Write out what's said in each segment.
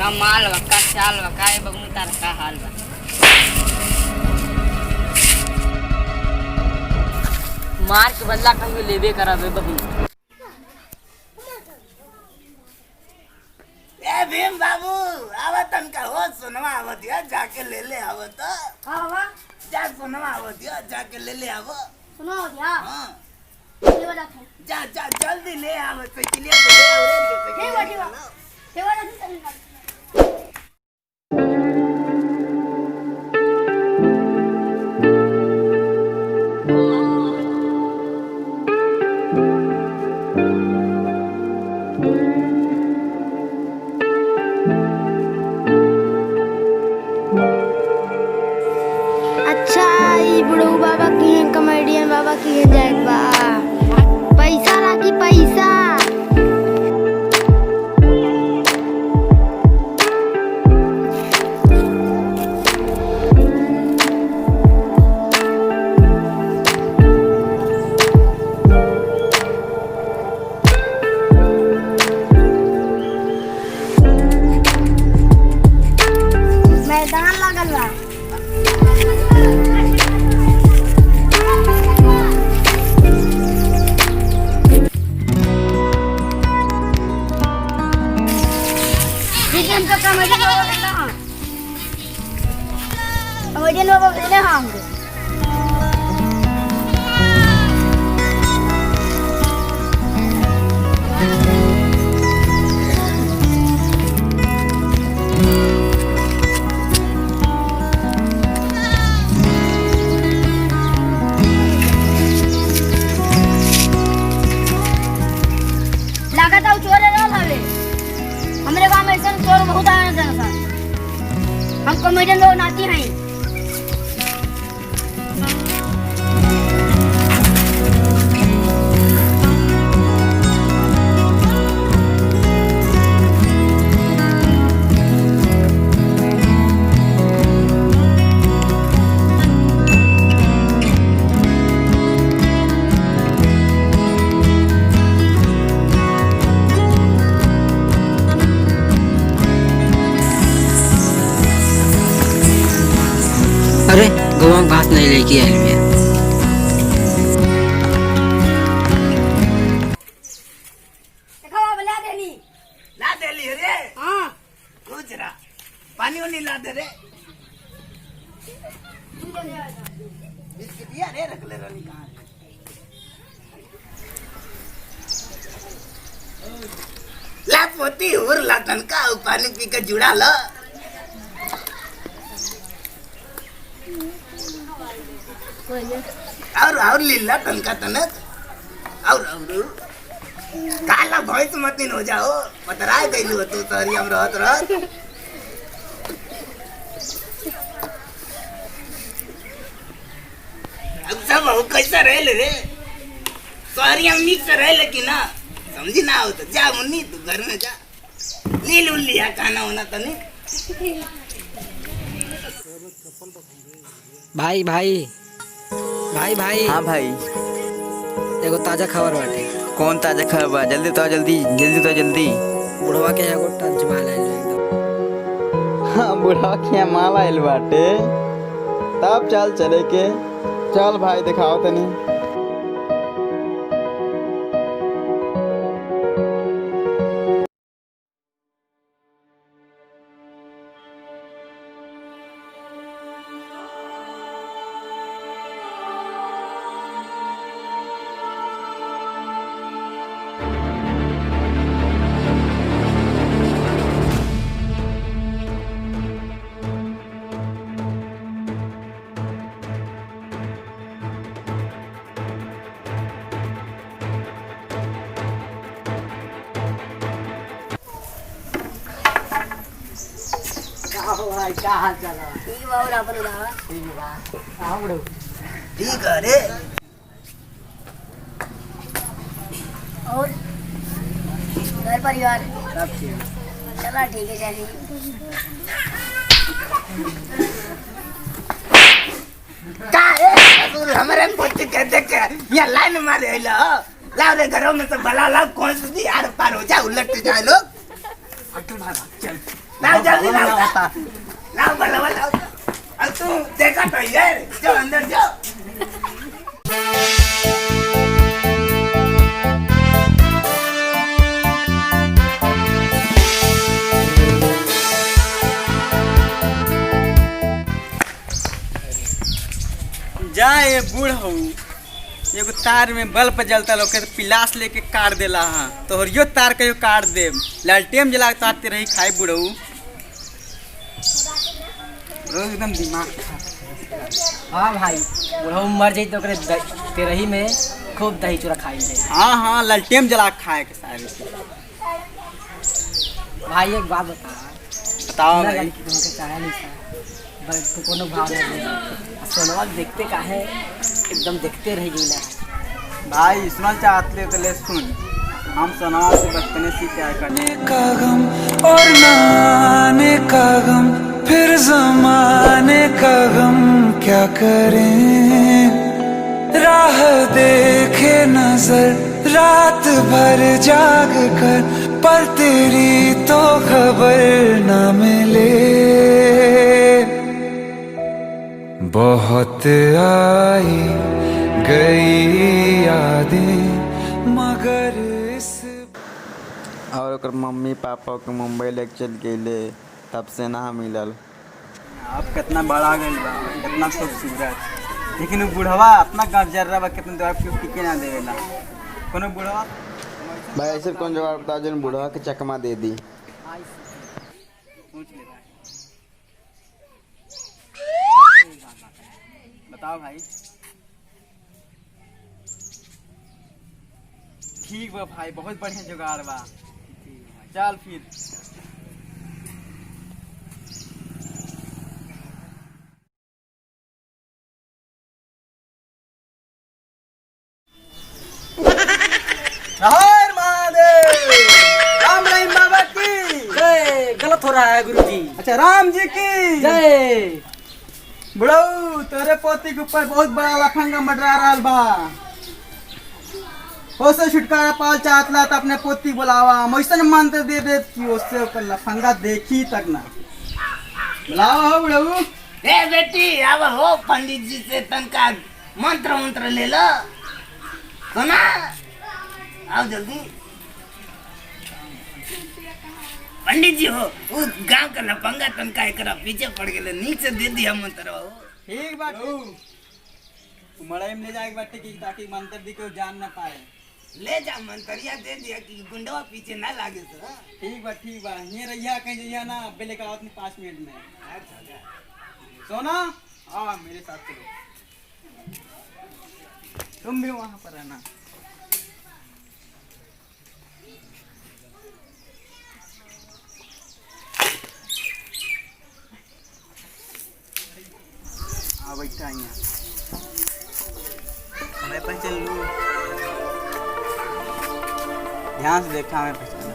का माल बा का चाल बा का बगू तार का हाल बा। मार के बदला कहीं लेबे कराबे बगू। ए भीम बाबू आवत तनका हो सुनवा आवत या जाके ले ले आवत। हां बाबा जा सुनवा आवत या जाके ले ले आवो। सुनो क्या? हां ले वाला थे। जा जा जल्दी ले आवत साइकिलिया पे ले आओ रे हे बाटी बा। हे वाला थे निकाल। बाबा की है कॉमेडियन बाबा की है जाएगा बा पैसा राखी पैसा मैदान लगल बा। कॉमेडियन बाबा बोले हाँ हमको लागत है चोर है हवे हमारे गांव में ऐसे चोर बहुत आए हैं। हम कॉमेडियन लोग नाती हैं। अरे गवा घास नहीं लेके आए भैया। देखो बाबा ला देली रे। हाँ कुछ रा पानी नहीं ला दे रे। बिस्किट या रे रख ले रानी कहाँ ला पोती और ला तनका पानी पी के जुड़ा लो। और लीला तनका तनक और काला भैंस मत हो जाओ पतराय गइलू तू तहरी हम रहत अब सब हो कैसा रहे रे तहरी हम नीक से रहे कि ना समझी ना हो तो जा मुन्नी तू घर में जा लील लिया खाना होना तनी। भाई भाई भाई भाई हाँ भाई एगो ताजा खबर बाटे। कौन ताजा खबर बा? जल्दी तो जल्दी जल्दी तो जल्दी। बुढ़वा के एगो टंच माल आइल एकदम। हाँ बुढ़ा के माल आइल बाटे तब चल चले के चल भाई दिखाओ तनी। भाई क्या हाल चाल है? ठीक है बाबू अपन उड़ा ठीक है बा। हाँ बुढ़ऊ ठीक है रे। और घर परिवार सब ठीक। चला ठीक है चलिए। का रे ससुर हमरे पोती के देख के ये लाइन मारे आइला लाओ रे घरों में से भला लाओ कौन सी यार पार हो जा उलट जाए लोग। चल ना जल्दी ना होता ना बल्ला अब तू देखा तो यार चल अंदर जाओ। जा ये बूढ़ हो एगो तार में बल्ब जलता लोके तो पिलास लेके काट देला हाँ तो यो तार के काट दे लालटेन जला के तारते रही खाए बूढ़ऊ रोज एकदम दिमाग हाँ भाई बुढ़ऊ मर जाई तो तेरही में खूब दही चूड़ा खाई जाए। हाँ हाँ लालटेन जला के खाए के सारे भाई एक बात बताओ भाई चाहे नहीं तो कोनो भाव नहीं सोनवा देखते का है एकदम देखते रह गई भाई सुनल चाहते तो ले सुन हम सोनवा से बचपने से प्यार करने का गम और न आने का गम फिर जमाने का गम क्या करें राह देखे नजर रात भर जाग कर पर तेरी तो खबर न मिले बहुत आई गई यादें मगर इस और ओकर मम्मी पापा के मुंबई लेके चल गए तब से ना मिलल। अब कितना बड़ा गई बा कितना खूबसूरत लेकिन वो बुढ़वा अपना गजर रहा कितना दवा क्यों टिके ना देवेला कोनो बुढ़वा भाई ऐसे कौन जवाब बता जो बुढ़वा के चकमा दे दी। पूछ ले भाई बताओ भाई। ठीक बा भाई बहुत बढ़िया जुगाड़ बा चल फिर राम रहीम बाबा की जय। गलत हो रहा है गुरुजी। अच्छा राम जी की जय। बुढ़ऊ तेरे पोती के ऊपर बहुत बड़ा लफंगा मंडरा रहा बा हो से छुटकारा पाल चाहतला तो अपने पोती बुलावा मैसन मंत्र दे दे कि उससे ओकर लफंगा देखी तक ना बुलावा हो बुढ़ऊ। ए बेटी अब हो पंडित जी से तनका मंत्र मंत्र ले लो सुना आओ जल्दी। पंडित जी हो उस गांव का लफंगा तनका एकरा पीछे पड़ गए नीचे दे दिया मंत्र हो। ठीक बा मड़ई में ले जाए बाटे की ताकि मंत्र दी के जान ना पाए ले जा मंत्रिया दे दिया कि गुंडवा पीछे ना लागे तो। ठीक बा ये रहिया कहीं जइया ना बेले का 5 मिनट में। अच्छा सोना हाँ मेरे साथ चलो तुम भी वहाँ पर रहना। हाँ बैठा यहाँ मैं पहचान लूँ ध्यान से देखा मैं पहचाना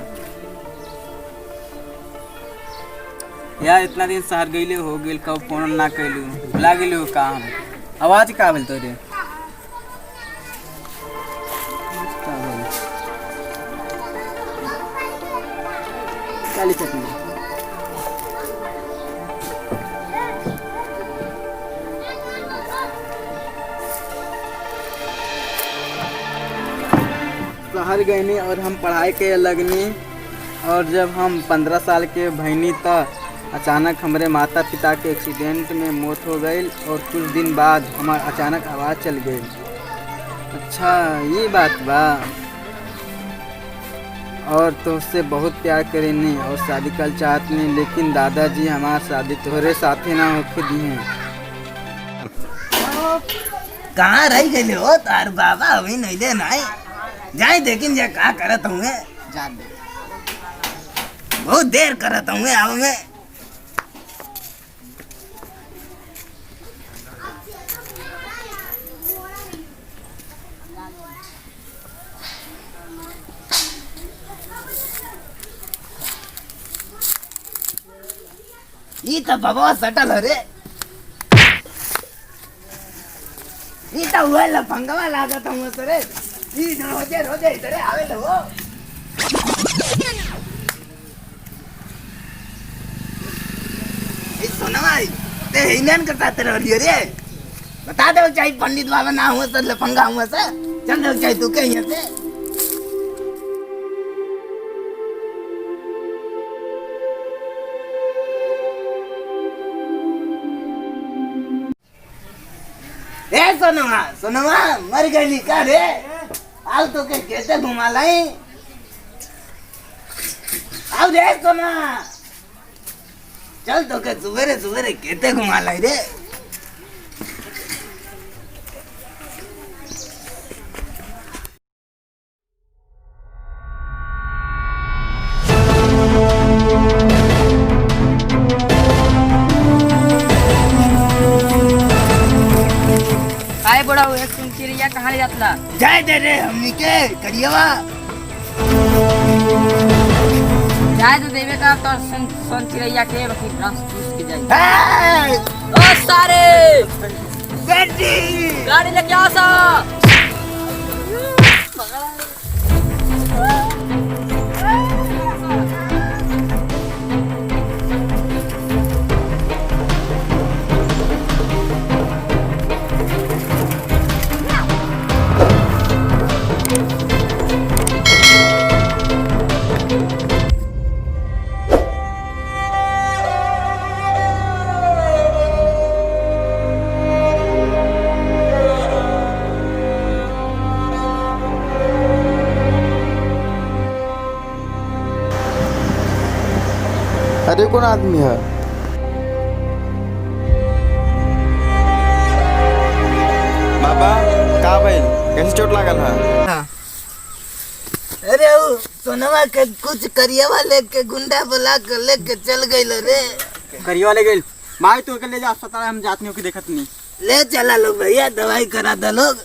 यार इतना दिन शहर गईले हो गेल कब फोन ना कैलू भुला गेली हो का हम आवाज का भेल तोरे काली चटनी शहर गईनी और हम पढ़ाई के लगनी और जब हम 15 साल के भईनी तब अचानक हमारे माता पिता के एक्सीडेंट में मौत हो गई और कुछ दिन बाद हमारा अचानक आवाज़ चल गई। अच्छा ये बात बा और तो उससे बहुत प्यार करेनी और शादी कर चाहतनी लेकिन दादाजी हमार शादी तोहरे साथे ना होके दी हैं। कहाँ रह गए हो तार बाबा अभी नहीं दे नहीं जाए देखें जा क्या करत हूँ जान दे बहुत देर करत हूँ अब मैं। ये तो बाबा सटल रे ये तो हुआ लफंगवा लागत हूँ सरे ये रोजे रोजे इधर आवे लो ते हिनन के साथ रहियो रे बता दे चाहिए पंडित बाबा ना हुआ तो लफंगा हुआ से चल दे चाहिए तू के यहाँ से ए सोनवा मर गई का रे आओ तो के कैसे घुमा लाई आओ रे सोना चल तो के सुबेरे सुबेरे कैसे घुमा लाई रे काय बड़ा हुआ तुम चिड़िया कहाँ ले जातला जाए दे रे हमनी के करियवा जाए तो देवे का तो सन चिड़िया के बाकी रस चूस के जाए हे ओ सारे बेटी गाड़ी लेके आओ सा अरे कौन आदमी है? बाबा का भइल? कैसे चोट लागल है? अरे वो सोनवा के कुछ करियवा लेके गुंडा बुला के लेके चल गइल रे करियो ले गइल माई तो के ले जा अस्पताल हम जात नहीं की देखत नहीं ले चला लोग भैया दवाई करा दे लोग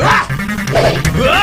Ah!